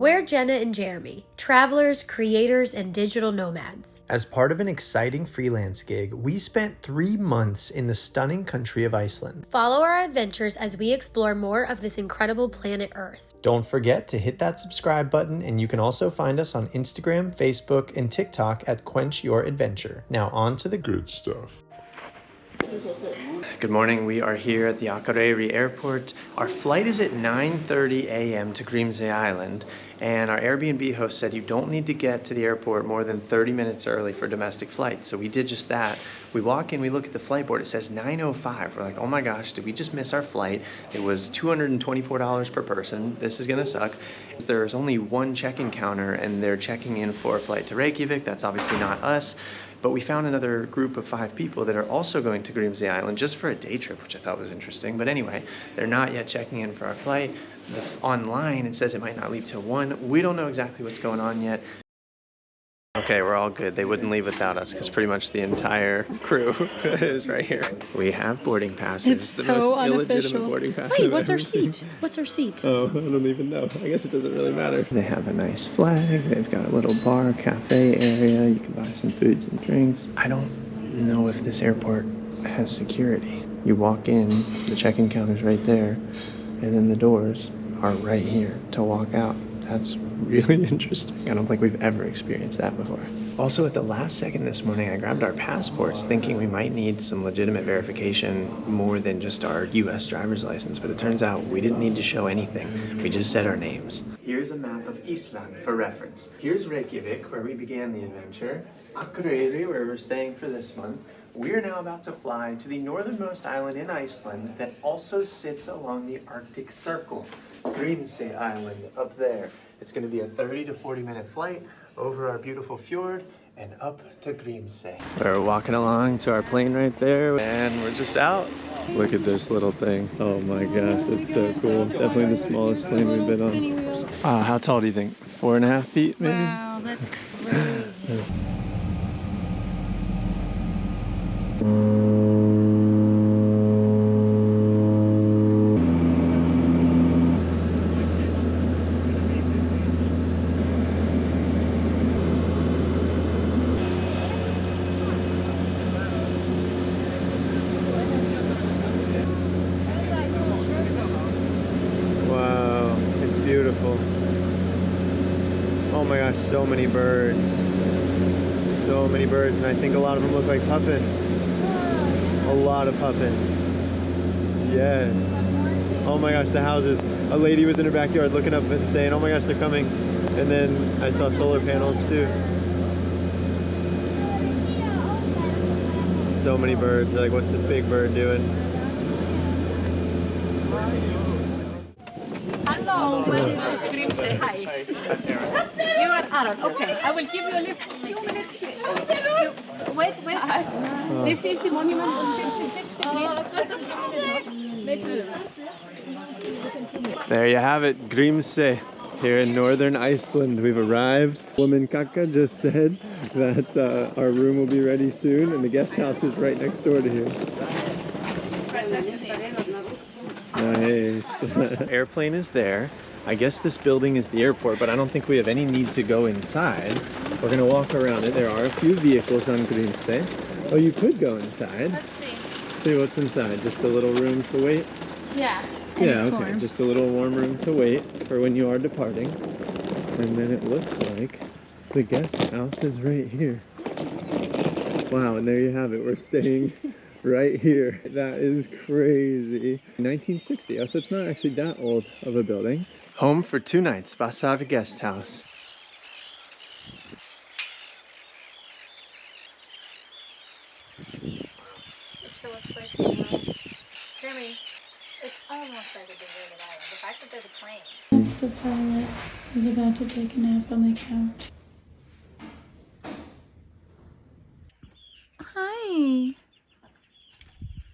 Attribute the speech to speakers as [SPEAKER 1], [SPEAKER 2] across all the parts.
[SPEAKER 1] We're Jenna and Jeremy, travelers, creators, and digital nomads.
[SPEAKER 2] As part of an exciting freelance gig, we spent 3 months in the stunning country of Iceland.
[SPEAKER 1] Follow our adventures as we explore more of this incredible planet Earth.
[SPEAKER 2] Don't forget to hit that subscribe button, and you can also find us on Instagram, Facebook, and TikTok at Quench Your Adventure. Now on to the good stuff. Good morning, we are here at the Akureyri airport. Our flight is at 9:30 a.m. to Grímsey Island, and our Airbnb host said you don't need to get to the airport more than 30 minutes early for domestic flights. So we did just that. We walk in, we look at the flight board, it says 9:05. We're like, oh my gosh, did we just miss our flight? It was $224 per person. This is gonna suck. There's only one check-in counter and they're checking in for a flight to Reykjavik. That's obviously not us. But we found another group of 5 people that are also going to Grímsey Island just for a day trip, which I thought was interesting. But anyway, they're not yet checking in for our flight. Online, it says it might not leave till 1. We don't know exactly what's going on yet. Okay, we're all good. They wouldn't leave without us because pretty much the entire crew is right here. We have boarding passes.
[SPEAKER 3] It's
[SPEAKER 2] the
[SPEAKER 3] so
[SPEAKER 2] most
[SPEAKER 3] unofficial.
[SPEAKER 2] illegitimate boarding pass.
[SPEAKER 3] Wait,
[SPEAKER 2] I've
[SPEAKER 3] what's our
[SPEAKER 2] ever seen.
[SPEAKER 3] seat? What's our seat?
[SPEAKER 2] Oh, I don't even know. I guess it doesn't really matter. They have a nice flag. They've got a little bar, cafe area. You can buy some foods and drinks. I don't know if this airport has security. You walk in, the check-in counter's right there, and then the doors are right here to walk out. That's really interesting. I don't think we've ever experienced that before. Also, at the last second this morning, I grabbed our passports thinking we might need some legitimate verification more than just our US driver's license, but it turns out we didn't need to show anything. We just said our names. Here's a map of Iceland for reference. Here's Reykjavik, where we began the adventure. Akureyri, where we're staying for this month. We're now about to fly to the northernmost island in Iceland that also sits along the Arctic Circle. Grímsey Island up there. It's going to be a 30 to 40 minute flight over our beautiful fjord and up to Grímsey. We're walking along to our plane right there and we're just out. Look at this little thing. Oh my gosh, that's so cool. Definitely the smallest plane we've been on. How tall do you think? 4.5 feet maybe?
[SPEAKER 3] Wow, that's crazy.
[SPEAKER 2] Oh my gosh, so many birds. So many birds, and I think a lot of them look like puffins. A lot of puffins. Yes. Oh my gosh, the houses. A lady was in her backyard looking up and saying, oh my gosh, they're coming. And then I saw solar panels too. So many birds. Like, what's this big bird doing?
[SPEAKER 4] Hello, welcome to Grímsey. Hi. You are Aaron. Okay, I will give you a lift. 2 minutes, please. Wait. This is the monument of 66 degrees.
[SPEAKER 2] There you have it, Grímsey, here in northern Iceland. We've arrived. Woman Kaka just said that our room will be ready soon, and the guest house is right next door to here. Nice. Airplane is there. I guess this building is the airport, but I don't think we have any need to go inside. We're gonna walk around it. There are a few vehicles on Grímsey. Oh, you could go inside.
[SPEAKER 3] Let's see.
[SPEAKER 2] See what's inside. Just a little room to wait.
[SPEAKER 3] Yeah.
[SPEAKER 2] Yeah, okay. Warm. Just a little warm room to wait for when you are departing. And then it looks like the guest house is right here. Wow, and there you have it. We're staying right here. That is crazy. 1960, so it's not actually that old of a building. Home for 2 nights, Vassar Guesthouse.
[SPEAKER 1] Show us places. Jeremy, it's almost like a deserted island. The fact that there's a plane.
[SPEAKER 3] It's the pilot who's about to take a nap on the couch. Hi.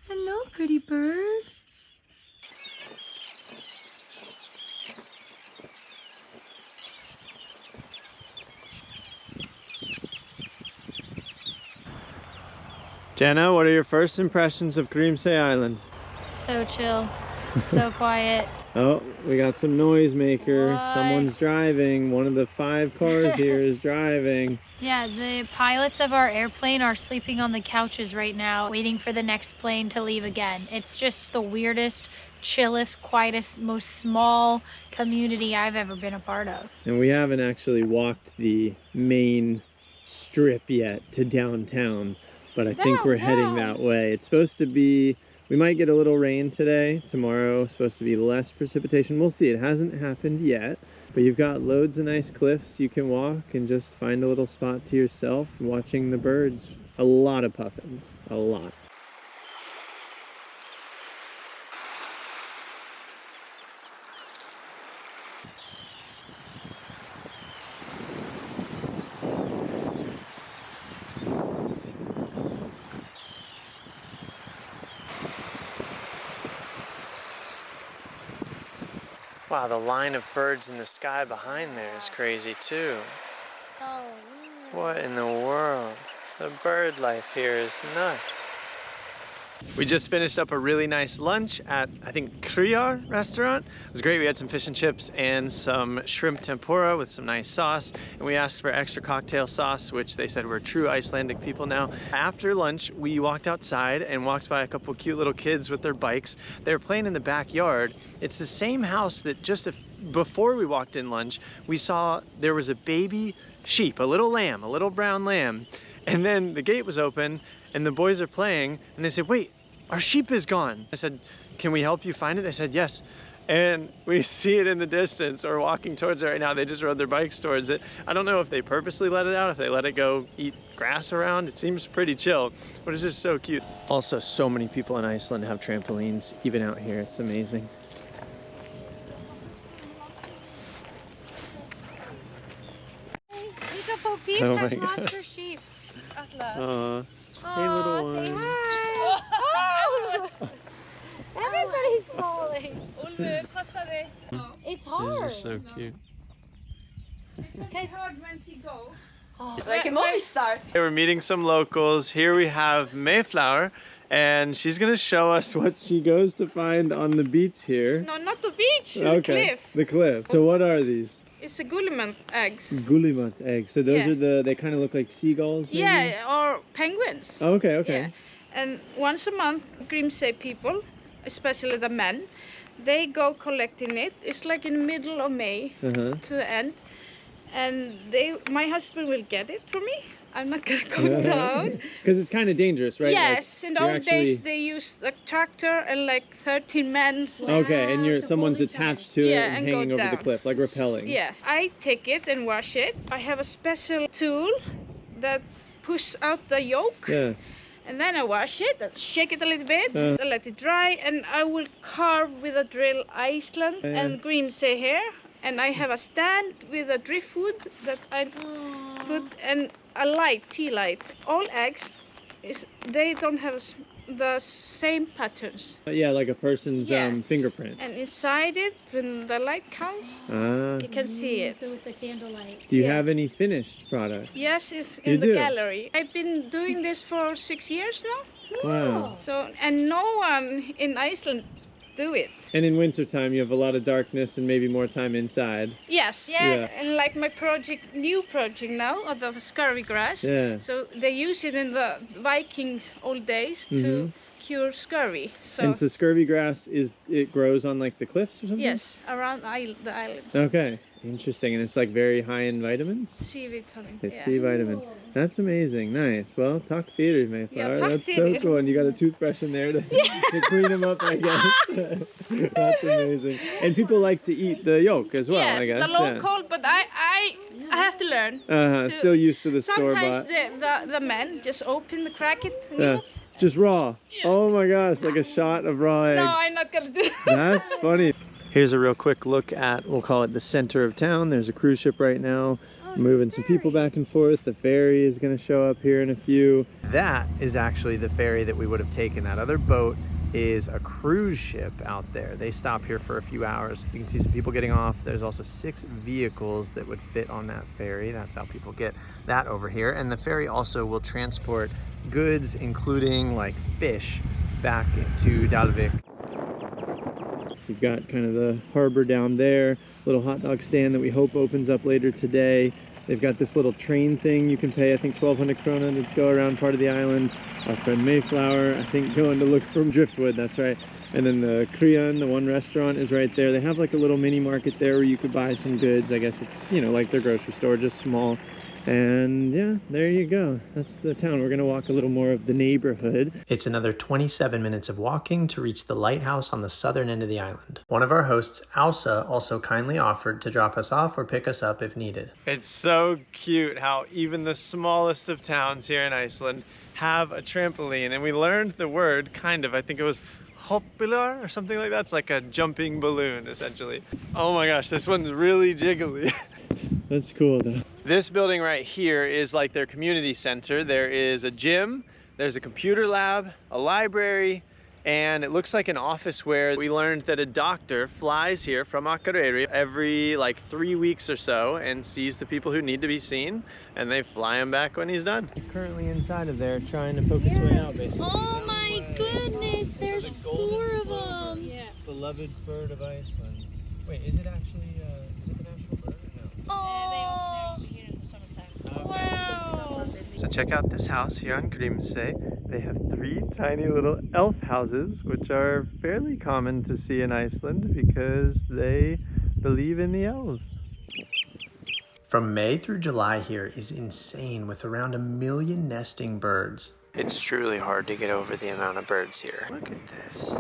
[SPEAKER 3] Hello, pretty bird.
[SPEAKER 2] Jenna, what are your first impressions of Grímsey Island?
[SPEAKER 3] So chill, so quiet.
[SPEAKER 2] Oh, we got some noisemaker.
[SPEAKER 1] What?
[SPEAKER 2] Someone's driving. One of the 5 cars here is driving.
[SPEAKER 1] Yeah, the pilots of our airplane are sleeping on the couches right now, waiting for the next plane to leave again. It's just the weirdest, chillest, quietest, most small community I've ever been a part of.
[SPEAKER 2] And we haven't actually walked the main strip yet to downtown, but I think we're heading that way. It's supposed to be, we might get a little rain today. Tomorrow supposed to be less precipitation. We'll see. It hasn't happened yet, but you've got loads of nice cliffs you can walk and just find a little spot to yourself watching the birds. A lot of puffins, a lot. Wow, the line of birds in the sky behind there is crazy too.
[SPEAKER 1] So weird.
[SPEAKER 2] What in the world? The bird life here is nuts. We just finished up a really nice lunch at, I think, Akureyri restaurant. It was great. We had some fish and chips and some shrimp tempura with some nice sauce. And we asked for extra cocktail sauce, which they said we're true Icelandic people now. After lunch, we walked outside and walked by a couple cute little kids with their bikes. They were playing in the backyard. It's the same house that just before we walked in lunch, we saw there was a baby sheep, a little lamb, a little brown lamb. And then the gate was open and the boys are playing and they said, wait, our sheep is gone. I said, can we help you find it? They said, yes. And we see it in the distance or walking towards it right now. They just rode their bikes towards it. I don't know if they purposely let it out, if they let it go eat grass around. It seems pretty chill, but it's just so cute. Also, so many people in Iceland have trampolines, even out here. It's amazing.
[SPEAKER 1] Beautiful peep
[SPEAKER 2] Oh my
[SPEAKER 1] has
[SPEAKER 2] God.
[SPEAKER 1] lost her sheep.
[SPEAKER 2] Hey, little one.
[SPEAKER 1] Say hi. Oh. Everybody's falling. It's hard.
[SPEAKER 2] She's just so cute.
[SPEAKER 4] It's hard when she go.
[SPEAKER 5] Like a movie star.
[SPEAKER 2] Hey, we're meeting some locals. Here we have Mayflor, and she's gonna show us what she goes to find on the beach here.
[SPEAKER 5] No, not the beach, the cliff.
[SPEAKER 2] The cliff. So what are these?
[SPEAKER 5] It's a gulliman eggs.
[SPEAKER 2] Gullimat eggs. So those are they kind of look like seagulls, maybe?
[SPEAKER 5] Yeah, or penguins.
[SPEAKER 2] Oh, okay.
[SPEAKER 5] Yeah. And once a month, Grímsey people, especially the men, they go collecting it. It's like in the middle of May to the end. And my husband will get it for me. I'm not gonna go down.
[SPEAKER 2] Because it's kind of dangerous, right?
[SPEAKER 5] Yes,
[SPEAKER 2] like,
[SPEAKER 5] in the old days they used a tractor and like 13 men.
[SPEAKER 2] Okay, and someone's attached to it and hanging
[SPEAKER 5] go
[SPEAKER 2] over
[SPEAKER 5] down.
[SPEAKER 2] the cliff, like rappelling.
[SPEAKER 5] Yeah, I take it and wash it. I have a special tool that pushes out the yolk.
[SPEAKER 2] Yeah.
[SPEAKER 5] And then I wash it, and shake it a little bit, I let it dry, and I will carve with a drill Iceland and Grímsey here. And I have a stand with a driftwood that I put, and a light, tea light. All eggs, they don't have the same patterns.
[SPEAKER 2] Yeah, like a person's fingerprint.
[SPEAKER 5] And inside it, when the light comes, you can see it.
[SPEAKER 1] So with the candlelight.
[SPEAKER 2] Do you have any finished products?
[SPEAKER 5] Yes, it's in the gallery. I've been doing this for 6 years now.
[SPEAKER 2] Wow.
[SPEAKER 5] So, and no one in Iceland do it.
[SPEAKER 2] And in wintertime, you have a lot of darkness and maybe more time inside.
[SPEAKER 5] Yes.
[SPEAKER 2] Yeah.
[SPEAKER 5] And like my new project now, of the scurvy grass.
[SPEAKER 2] Yeah.
[SPEAKER 5] So they use it in the Vikings old days to cure scurvy. So
[SPEAKER 2] And so scurvy grass, it grows on like the cliffs or something?
[SPEAKER 5] yes, around the island.
[SPEAKER 2] Okay. Interesting. And it's like very high in vitamins?
[SPEAKER 5] C vitamin.
[SPEAKER 2] It's C vitamin. That's amazing. Nice. Well, tack fyrir, Mayflor.
[SPEAKER 5] Yeah, tack
[SPEAKER 2] That's so
[SPEAKER 5] fyrir.
[SPEAKER 2] cool. And you got a toothbrush in there to clean them up, I guess. That's amazing. And people like to eat the yolk as well,
[SPEAKER 5] Yes,
[SPEAKER 2] I guess.
[SPEAKER 5] the local, but I have to learn.
[SPEAKER 2] Still used to the store-bought.
[SPEAKER 5] Sometimes the men just open the crack it.
[SPEAKER 2] Just raw. Oh my gosh, like a shot of raw egg.
[SPEAKER 5] No, I'm not gonna do that.
[SPEAKER 2] That's funny. Here's a real quick look at, we'll call it the center of town. There's a cruise ship right now, moving some people back and forth. The ferry is gonna show up here in a few. That is actually the ferry that we would have taken. That other boat is a cruise ship out there. They stop here for a few hours. You can see some people getting off. There's also 6 vehicles that would fit on that ferry. That's how people get that over here. And the ferry also will transport goods, including like fish, back to Dalvik. We've got kind of the harbor down there, little hot dog stand that we hope opens up later today. They've got this little train thing you can pay, I think 1,200 krona to go around part of the island. Our friend Mayflor, I think, going to look for driftwood, that's right. And then the Kryan, the one restaurant, is right there. They have like a little mini market there where you could buy some goods. I guess it's, you know, like their grocery store, just small. And yeah, there you go. That's the town. We're gonna walk a little more of the neighborhood. It's another 27 minutes of walking to reach the lighthouse on the southern end of the island. One of our hosts, Alsa, also kindly offered to drop us off or pick us up if needed. It's so cute how even the smallest of towns here in Iceland have a trampoline. And we learned the word, kind of, I think it was hoppilar or something like that. It's like a jumping balloon, essentially. Oh my gosh, this one's really jiggly. That's cool though. This building right here is like their community center. There is a gym, there's a computer lab, a library, and it looks like an office where we learned that a doctor flies here from Akureyri every like 3 weeks or so and sees the people who need to be seen, and they fly him back when he's done. It's currently inside of there trying to poke its way out, basically.
[SPEAKER 1] Oh my goodness, there's 4 of them.
[SPEAKER 2] Yeah. Beloved bird of Iceland. Wait, is it actually, is it an actual bird or no?
[SPEAKER 1] Oh,
[SPEAKER 5] they're here in the summertime.
[SPEAKER 1] wow.
[SPEAKER 2] So check out this house here on Grímsey. They have 3 tiny little elf houses, which are fairly common to see in Iceland because they believe in the elves. From May through July here is insane, with around 1 million nesting birds. It's truly hard to get over the amount of birds here. Look at this.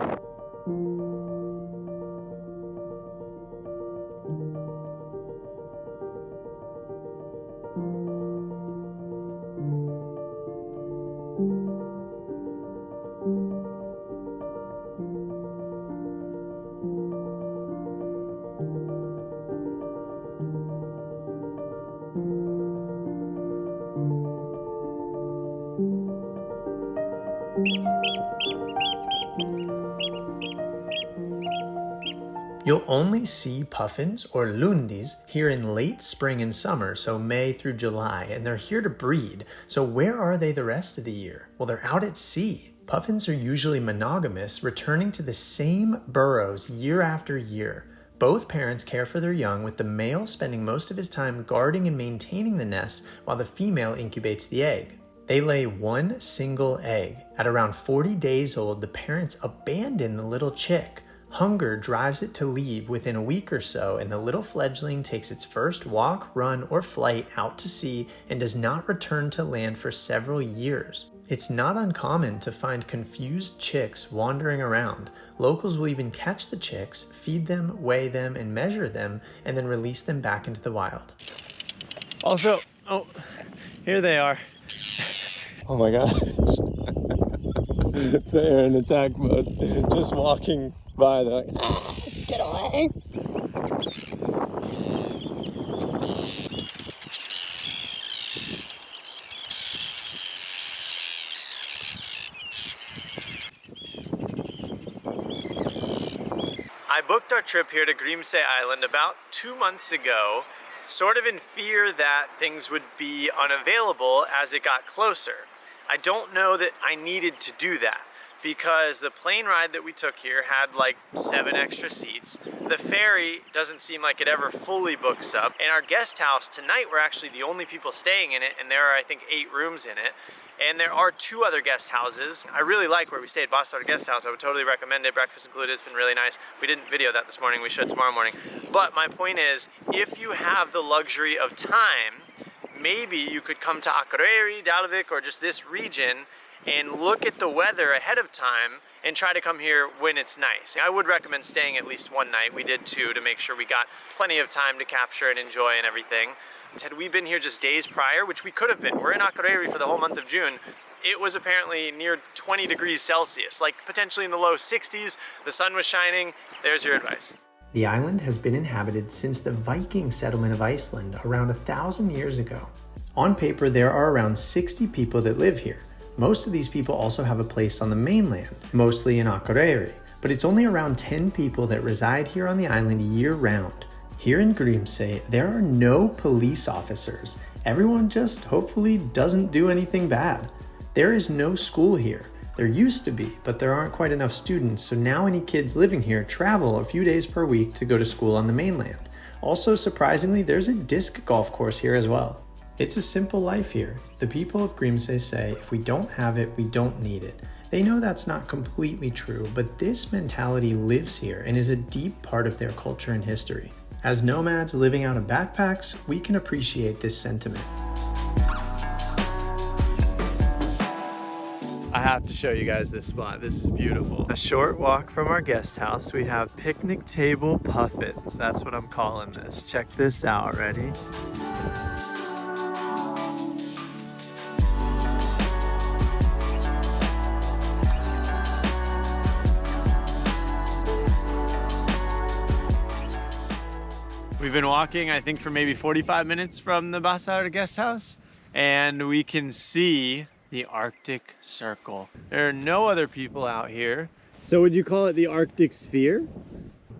[SPEAKER 2] You'll only see puffins or lundis here in late spring and summer, so May through July, and they're here to breed. So where are they the rest of the year? Well, they're out at sea. Puffins are usually monogamous, returning to the same burrows year after year. Both parents care for their young, with the male spending most of his time guarding and maintaining the nest while the female incubates the egg. They lay 1 single egg. At around 40 days old, the parents abandon the little chick. Hunger drives it to leave within a week or so, and the little fledgling takes its first walk, run, or flight out to sea and does not return to land for several years. It's not uncommon to find confused chicks wandering around. Locals will even catch the chicks, feed them, weigh them, and measure them, and then release them back into the wild. Also, oh, here they are. Oh my gosh. They're in attack mode, just walking by. They're like, ah, get away. I booked our trip here to Grímsey Island about 2 months ago, sort of in fear that things would be unavailable as it got closer. I don't know that I needed to do that, because the plane ride that we took here had like 7 extra seats. The ferry doesn't seem like it ever fully books up. And our guest house tonight, we're actually the only people staying in it, and there are, I think, 8 rooms in it. And there are 2 other guest houses. I really like where we stayed, Bossard Guest House. I would totally recommend it. Breakfast included, it's been really nice. We didn't video that this morning, we should tomorrow morning. But my point is, if you have the luxury of time, maybe you could come to Akureyri, Dalvik, or just this region and look at the weather ahead of time and try to come here when it's nice. I would recommend staying at least 1 night. We did 2 to make sure we got plenty of time to capture and enjoy and everything. Had we been here just days prior, which we could have been, we're in Akureyri for the whole month of June, it was apparently near 20 degrees Celsius, like potentially in the low 60s, the sun was shining. There's your advice. The island has been inhabited since the Viking settlement of Iceland around 1,000 years ago. On paper, there are around 60 people that live here. Most of these people also have a place on the mainland, mostly in Akureyri, but it's only around 10 people that reside here on the island year-round. Here in Grímsey, there are no police officers. Everyone just hopefully doesn't do anything bad. There is no school here. There used to be, but there aren't quite enough students, so now any kids living here travel a few days per week to go to school on the mainland. Also, surprisingly, there's a disc golf course here as well. It's a simple life here. The people of Grímsey say if we don't have it, we don't need it. They know that's not completely true, but this mentality lives here and is a deep part of their culture and history. As nomads living out of backpacks, we can appreciate this sentiment. I have to show you guys this spot. This is beautiful. A short walk from our guest house, we have picnic table Puffins. That's what I'm calling this. Check this out. Ready? We've been walking, I think, for maybe 45 minutes from the Basar guest house, and we can see the Arctic Circle. There are no other people out here. So would you call it the Arctic Sphere?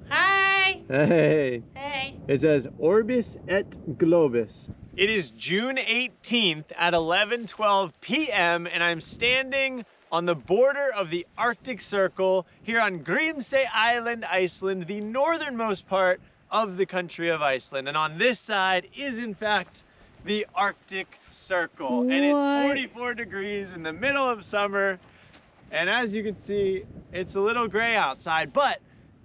[SPEAKER 1] Hi!
[SPEAKER 2] Hey!
[SPEAKER 1] Hey!
[SPEAKER 2] It says Orbis et Globus. It is June 18th at 11:12 p.m. and I'm standing on the border of the Arctic Circle here on Grímsey Island, Iceland, the northernmost part of the country of Iceland. And on this side is, in fact, the Arctic Circle.
[SPEAKER 1] What?
[SPEAKER 2] And it's 44 degrees in the middle of summer. And as you can see, it's a little gray outside, but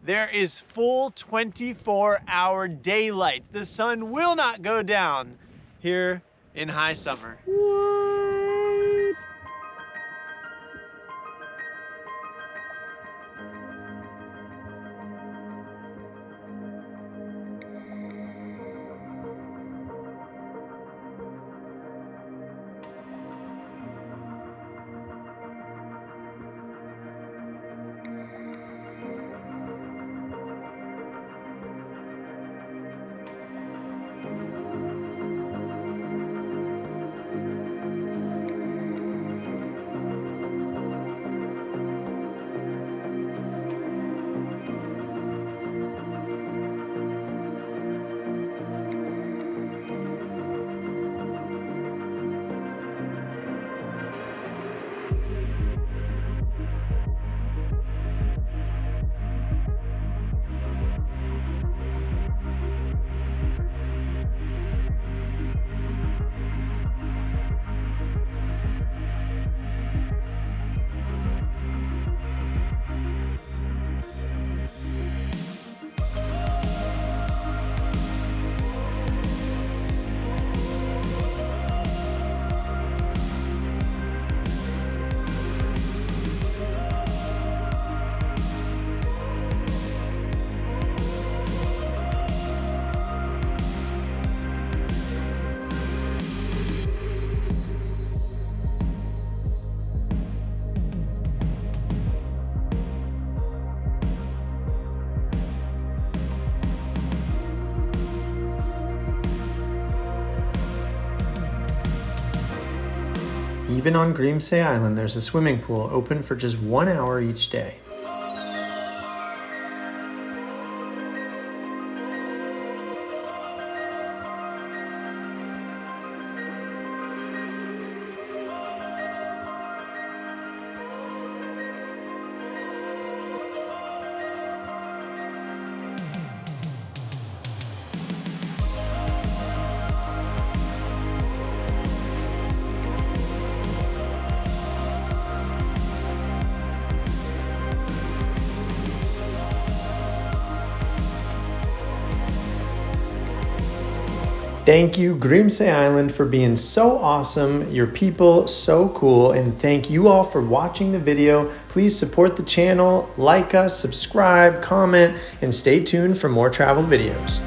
[SPEAKER 2] there is full 24-hour daylight. The sun will not go down here in high summer. Even on Grímsey Island, there's a swimming pool open for just 1 hour each day. Thank you, Grímsey Island, for being so awesome, your people so cool, and thank you all for watching the video. Please support the channel, like us, subscribe, comment, and stay tuned for more travel videos.